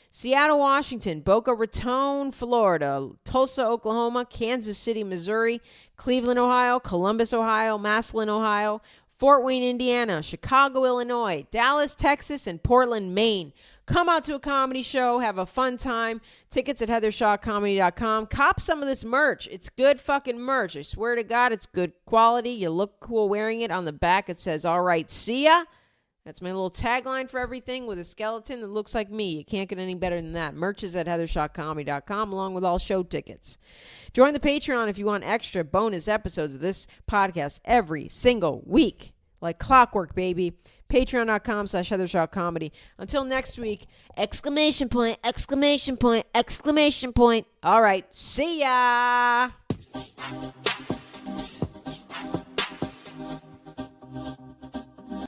S1: Seattle, Washington, Boca Raton, Florida, Tulsa, Oklahoma, Kansas City, Missouri, Cleveland, Ohio, Columbus, Ohio, Massillon, Ohio, Fort Wayne, Indiana, Chicago, Illinois, Dallas, Texas, and Portland, Maine. Come out to a comedy show. Have a fun time. Tickets at heathershawcomedy.com. Cop some of this merch. It's good fucking merch. I swear to God, it's good quality. You look cool wearing it. On the back, it says, all right, see ya. That's my little tagline for everything with a skeleton that looks like me. You can't get any better than that. Merch is at heathershawcomedy.com along with all show tickets. Join the Patreon if you want extra bonus episodes of this podcast every single week. like clockwork, baby. Patreon.com/HeatherShawComedy. Until next week,
S2: Exclamation point, exclamation point, exclamation point.
S1: all right, see ya.